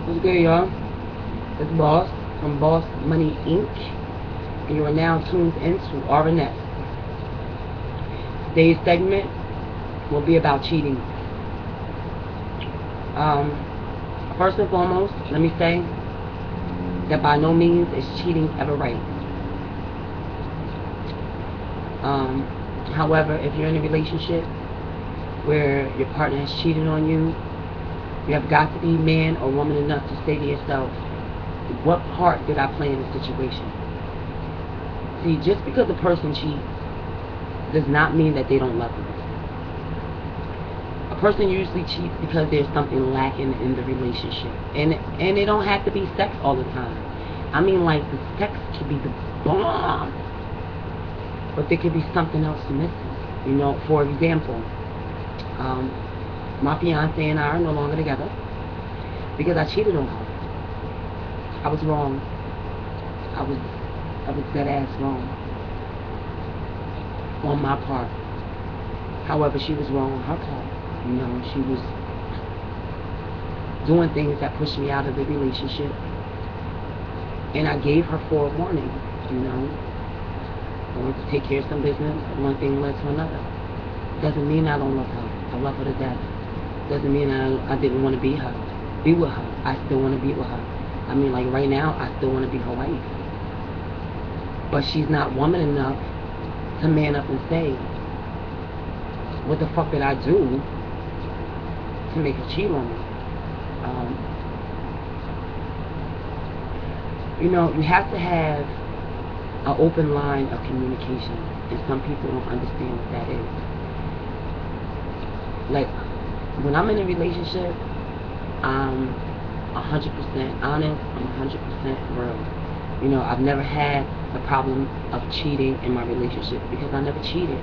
What's good, y'all? It's Boss from Boss Money Inc. And you are now tuned into RNS. Today's segment will be about cheating. First and foremost, let me say that by no means is cheating ever right. However, if you're in a relationship where your partner has cheated on you, you have got to be man or woman enough to say to yourself, what part did I play in the situation? See, just because a person cheats does not mean that they don't love you. A person usually cheats because there's something lacking in the relationship. And it don't have to be sex all the time. I mean, like, the sex could be the bomb, but there could be something else missing. You know, for example, my fiance and I are no longer together because I cheated on her. I was wrong. I was dead ass wrong on my part. However, she was wrong on her part. You know, she was doing things that pushed me out of the relationship, and I gave her forewarning. You know, I wanted to take care of some business. One thing led to another. Doesn't mean I don't love her. I love her to death. Doesn't mean I didn't want to be with her. I still want to be with her. I mean, like, right now, I still want to be her wife. But she's not woman enough to man up and say, what the fuck did I do to make her cheat on me? You know, you have to have an open line of communication, and some people don't understand what that is. Like, when I'm in a relationship, I'm 100% honest, I'm 100% real. You know, I've never had the problem of cheating in my relationship because I never cheated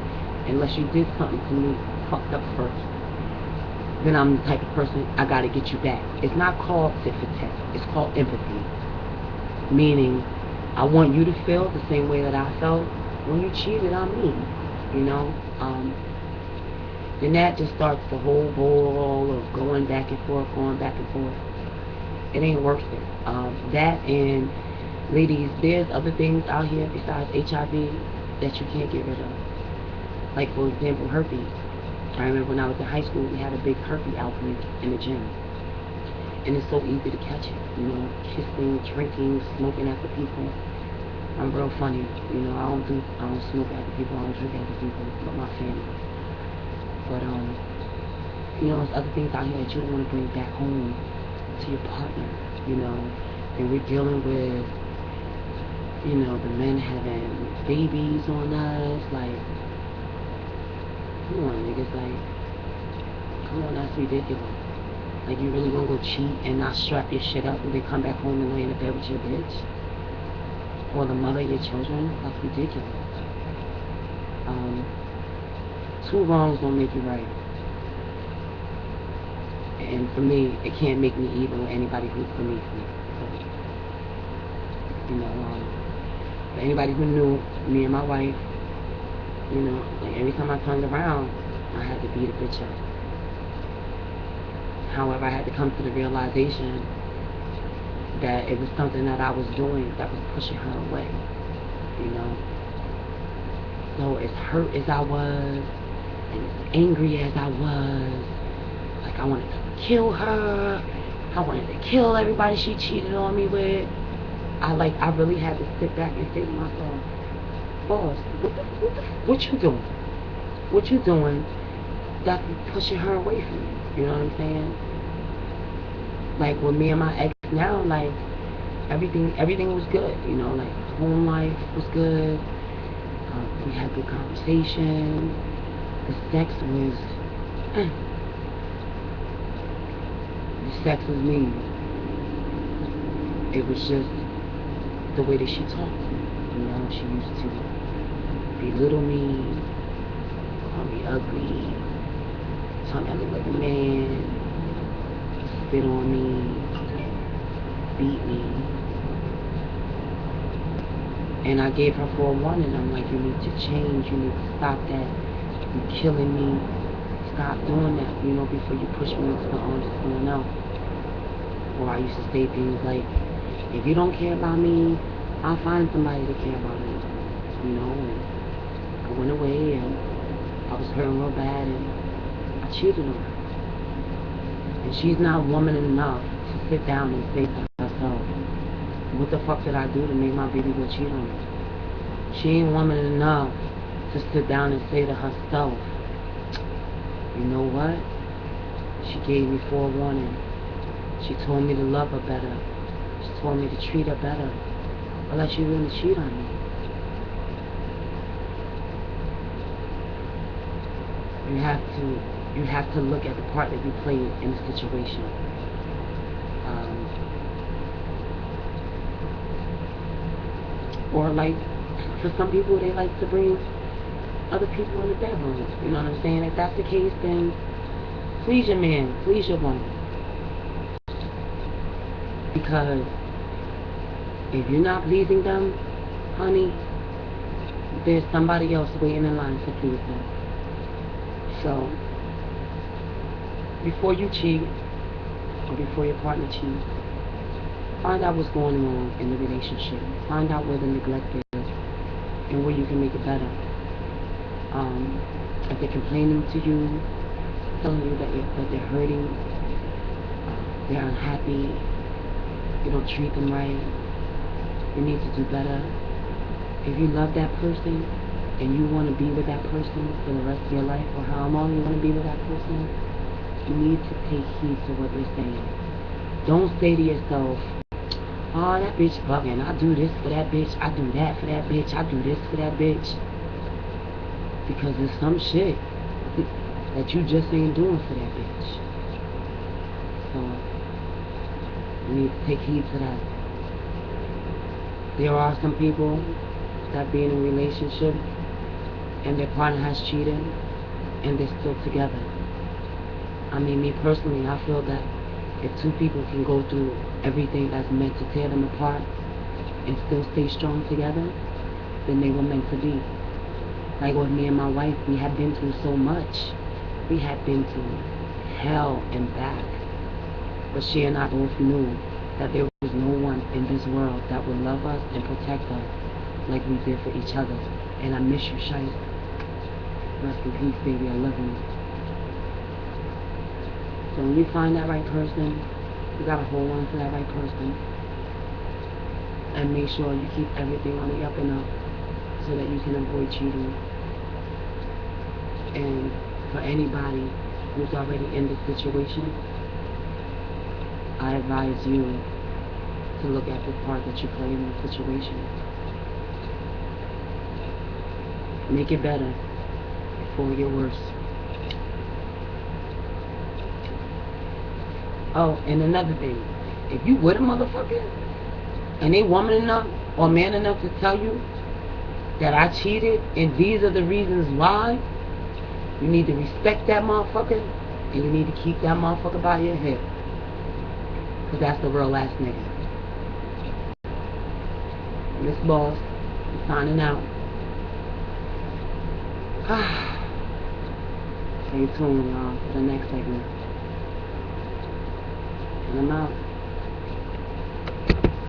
unless you did something to me fucked up first. Then I'm the type of person, I gotta get you back. It's not called tit for tat, it's called empathy. Meaning, I want you to feel the same way that I felt when you cheated on me. You know, then that just starts the whole ball of going back and forth. It ain't worth it. That, and ladies, there's other things out here besides HIV that you can't get rid of. Like, for example, herpes. I remember when I was in high school, we had a big herpes outbreak in the gym. And it's so easy to catch it. You know, kissing, drinking, smoking after people. I'm real funny. You know, I don't smoke after people, I don't drink after people, but my family. But, you know, there's other things out here that you don't want to bring back home to your partner, you know. And we're dealing with, you know, the men having babies on us. Like, come on, niggas. Like, come on, that's ridiculous. Like, you really gonna go cheat and not strap your shit up when they come back home and lay in the bed with your bitch? Or the mother of your children? That's ridiculous. Two wrongs don't make you right. And for me, it can't make me evil with anybody who's beneath me. So, you know, for anybody who knew me and my wife, you know, like, every time I turned around, I had to beat a bitch up. However, I had to come to the realization that it was something that I was doing that was pushing her away, you know. So as hurt as I was, and as angry as I was, like, I wanted to kill her, I wanted to kill everybody she cheated on me with. I really had to sit back and say to myself, boss, what you doing? What you doing that's pushing her away from me? You know what I'm saying? Like, with me and my ex now, like, everything was good, you know, like, home life was good, we had good conversation, the sex was mean. It was just the way that she talked to me, you know. She used to belittle me, call me ugly, tell me I look like a man, spit on me, beat me. And I gave her forewarning. I'm like, you need to change, you need to stop that, you're killing me, stop doing that, you know, before you push me into the arms of someone else. Or I used to say things like, if you don't care about me, I'll find somebody to care about me. You know, and I went away and I was hurting real bad and I cheated on her. And she's not woman enough to sit down and say to herself, what the fuck did I do to make my baby go cheat on me? She ain't woman enough to sit down and say to herself, you know what? She gave me forewarning. She told me to love her better. She told me to treat her better. Unless she really cheat on me. You have to look at the part that you played in the situation. Or like, for some people, they like to bring other people in the bedroom. You know what I'm saying? If that's the case, then please your man, please your woman. Because if you're not pleasing them, honey, there's somebody else waiting in line to please them. So, before you cheat, or before your partner cheats, find out what's going on in the relationship. Find out where the neglect is and where you can make it better. If they're complaining to you, telling you that they're hurting, they're unhappy, you don't treat them right, you need to do better. If you love that person and you want to be with that person for the rest of your life, or how long you want to be with that person, you need to take heed to what they're saying. Don't say to yourself, oh, that bitch bugging, I do this for that bitch, I do that for that bitch, I do this for that bitch. Because there's some shit that you just ain't doing for that bitch. So, you need to take heed to that. There are some people that be in a relationship and their partner has cheated and they're still together. I mean, me personally, I feel that if two people can go through everything that's meant to tear them apart and still stay strong together, then they were meant to be. Like with me and my wife, we had been through so much. We had been through hell and back. But she and I both knew that there was no one in this world that would love us and protect us like we did for each other. And I miss you, Shite. Rest in peace, baby. I love you. So when you find that right person, you gotta hold on to that right person. And make sure you keep everything on the up and up so that you can avoid cheating. And for anybody who's already in this situation, I advise you to look at the part that you play in the situation. Make it better before it gets worse. Oh, and another thing, if you with a motherfucker and they woman enough or man enough to tell you that I cheated and these are the reasons why, you need to respect that motherfucker and you need to keep that motherfucker by your hip. Because that's the real ass nigga. Miss Boss, I'm signing out. Stay tuned, y'all, for the next segment. And I'm out.